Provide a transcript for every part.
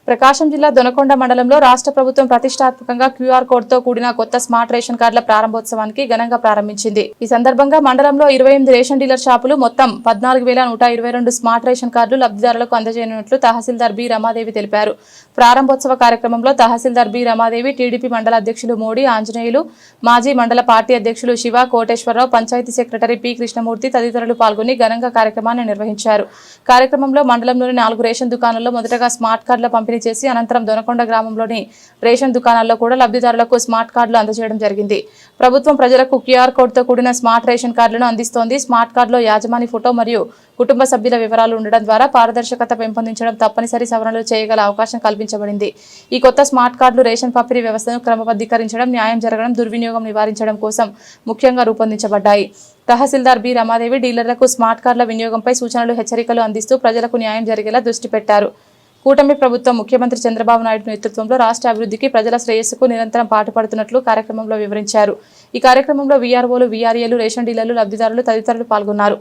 ప్రకాశం జిల్లా దొనకొండ మండలంలో రాష్ట్ర ప్రభుత్వం ప్రతిష్టాత్మకంగా క్యూఆర్ కోడ్తో కూడిన కొత్త స్మార్ట్ రేషన్ కార్డుల ప్రారంభోత్సవానికి ఘనంగా ప్రారంభించింది. ఈ సందర్భంగా మండలంలో 28 రేషన్ డీలర్ షాపులు మొత్తం 14,122 స్మార్ట్ రేషన్ కార్డులు లబ్ధిదారులకు అందజేయనున్నట్లు తహసీల్దార్ బి రమాదేవి తెలిపారు. ప్రారంభోత్సవ కార్యక్రమంలో తహసీల్దార్ బి రమాదేవి, టీడీపీ మండల అధ్యక్షులు మోడీ ఆంజనేయులు, మాజీ మండల పార్టీ అధ్యక్షులు శివ కోటేశ్వరరావు, పంచాయతీ సెక్రటరీ పి కృష్ణమూర్తి తదితరులు పాల్గొని ఘనంగా కార్యక్రమాన్ని నిర్వహించారు. కార్యక్రమంలో మండలంలోని 4 రేషన్ దుకాణాల్లో మొదటగా స్మార్ట్ కార్డుల పంపిణీ చేసి అనంతరం దొనకొండ గ్రామంలోని రేషన్ దుకాణాల్లో కూడా లబ్ధిదారులకు స్మార్ట్ కార్డులు అందజేయడం జరిగింది. ప్రభుత్వం ప్రజలకు క్యూఆర్ కోడ్తో కూడిన స్మార్ట్ రేషన్ కార్డులను అందిస్తోంది. స్మార్ట్ కార్డులో యాజమాని ఫోటో మరియు కుటుంబ సభ్యుల వివరాలు ఉండడం ద్వారా పారదర్శకత పెంపొందించడం, తప్పనిసరి సవరణలు చేయగల అవకాశం కల్పించబడింది. ఈ కొత్త స్మార్ట్ కార్డులు రేషన్ పంపిణీ వ్యవస్థను క్రమబద్ధీకరించడం, న్యాయం జరగడం, దుర్వినియోగం నివారించడం కోసం ముఖ్యంగా రూపొందించబడ్డాయి. తహసీల్దార్ బి రమాదేవి డీలర్లకు స్మార్ట్ కార్డుల వినియోగంపై సూచనలు, హెచ్చరికలు అందిస్తూ ప్రజలకు న్యాయం జరిగేలా దృష్టి పెట్టారు. కూటమి ప్రభుత్వం ముఖ్యమంత్రి చంద్రబాబు నాయుడు నేతృత్వంలో రాష్ట్ర అభివృద్ధికి, ప్రజల శ్రేయస్సుకు నిరంతరం పాటుపడుతున్నట్లు కార్యక్రమంలో వివరించారు. ఈ కార్యక్రమంలో వీఆర్ఓలు, వీఆర్ఏలు, రేషన్ డీలర్లు, లబ్ధిదారులు తదితరులు పాల్గొన్నారు.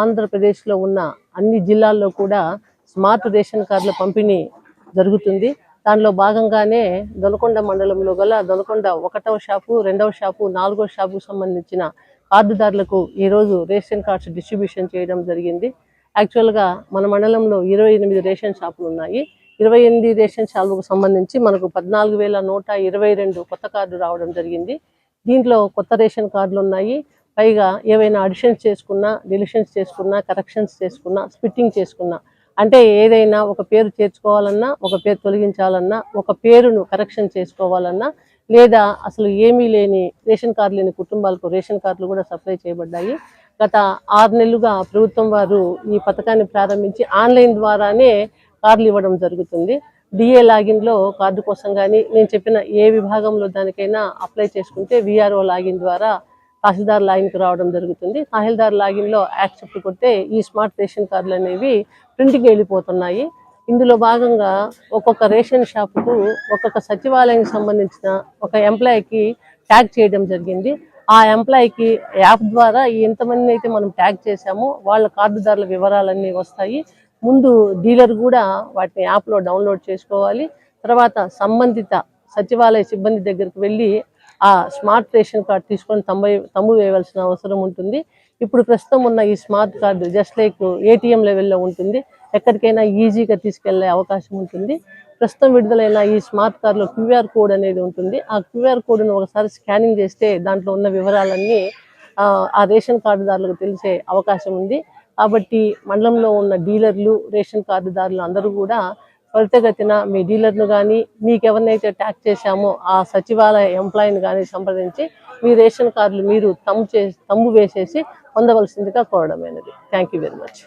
ఆంధ్రప్రదేశ్లో ఉన్న అన్ని జిల్లాల్లో కూడా స్మార్ట్ రేషన్ కార్డుల పంపిణీ జరుగుతుంది. దానిలో భాగంగానే దొనకొండ మండలంలో గల దొనకొండ 1వ షాపు, 2వ షాపు, 4వ షాపుకు సంబంధించిన కార్డుదారులకు ఈరోజు రేషన్ కార్డ్స్ డిస్ట్రిబ్యూషన్ చేయడం జరిగింది. యాక్చువల్గా మన మండలంలో 28 రేషన్ షాపులు ఉన్నాయి. 28 రేషన్ షాపులకు సంబంధించి మనకు 14,122 కొత్త కార్డు రావడం జరిగింది. దీంట్లో కొత్త రేషన్ కార్డులు ఉన్నాయి. పైగా ఏవైనా అడిషన్స్ చేసుకున్నా, డిలిషన్స్ చేసుకున్నా, కరెక్షన్స్ చేసుకున్నా, స్ప్లిట్టింగ్ చేసుకున్నా, అంటే ఏదైనా ఒక పేరు చేర్చుకోవాలన్నా, ఒక పేరు తొలగించాలన్నా, ఒక పేరును కరెక్షన్ చేసుకోవాలన్నా, లేదా అసలు ఏమీ లేని రేషన్ కార్డు లేని కుటుంబాలకు రేషన్ కార్డులు కూడా సప్లై చేయబడ్డాయి. గత 6 నెలలుగా ప్రభుత్వం వారు ఈ పథకాన్ని ప్రారంభించి ఆన్లైన్ ద్వారానే కార్డులు ఇవ్వడం జరుగుతుంది. డిఏ లాగిన్లో కార్డు కోసం కానీ, నేను చెప్పిన ఏ విభాగంలో దానికైనా అప్లై చేసుకుంటే వీఆర్ఓ లాగిన్ ద్వారా తహసీల్దార్ లాగిన్కి రావడం జరుగుతుంది. తహసీల్దార్ లాగిన్లో యాక్సెప్ట్ కొడితే ఈ స్మార్ట్ రేషన్ కార్డులు అనేవి ప్రింటింగ్కి వెళ్ళిపోతున్నాయి. ఇందులో భాగంగా ఒక్కొక్క రేషన్ షాపుకు, ఒక్కొక్క సచివాలయానికి సంబంధించిన ఒక ఎంప్లాయీకి ట్యాగ్ చేయడం జరిగింది. ఆ ఎంప్లాయీకి యాప్ ద్వారా ఎంతమందిని అయితే మనం ట్యాగ్ చేశామో వాళ్ళ కార్డుదారుల వివరాలన్నీ వస్తాయి. ముందు డీలర్ కూడా వాటిని యాప్లో డౌన్లోడ్ చేసుకోవాలి. తర్వాత సంబంధిత సచివాలయ సిబ్బంది దగ్గరికి వెళ్ళి ఆ స్మార్ట్ రేషన్ కార్డు తీసుకొని తమ్ము వేయవలసిన అవసరం ఉంటుంది. ఇప్పుడు ప్రస్తుతం ఉన్న ఈ smart card just like ATM లెవెల్లో ఉంటుంది. ఎక్కడికైనా ఈజీగా తీసుకెళ్లే అవకాశం ఉంటుంది. ప్రస్తుతం విడుదలైన ఈ స్మార్ట్ కార్డులో క్యూఆర్ కోడ్ అనేది ఉంటుంది. ఆ క్యూఆర్ కోడ్ను ఒకసారి స్కానింగ్ చేస్తే దాంట్లో ఉన్న వివరాలన్నీ ఆ రేషన్ కార్డుదారులకు తెలిసే అవకాశం ఉంది. కాబట్టి మండలంలో ఉన్న డీలర్లు, రేషన్ కార్డుదారులు అందరూ కూడా త్వరితగతిన మీ డీలర్ను కానీ, మీకు ఎవరినైతే ట్యాగ్ చేశామో ఆ సచివాలయ ఎంప్లాయీని కానీ సంప్రదించి మీ రేషన్ కార్డులు మీరు తమ్ము వేసేసి పొందవలసిందిగా కోరడమైనది. Thank you very much.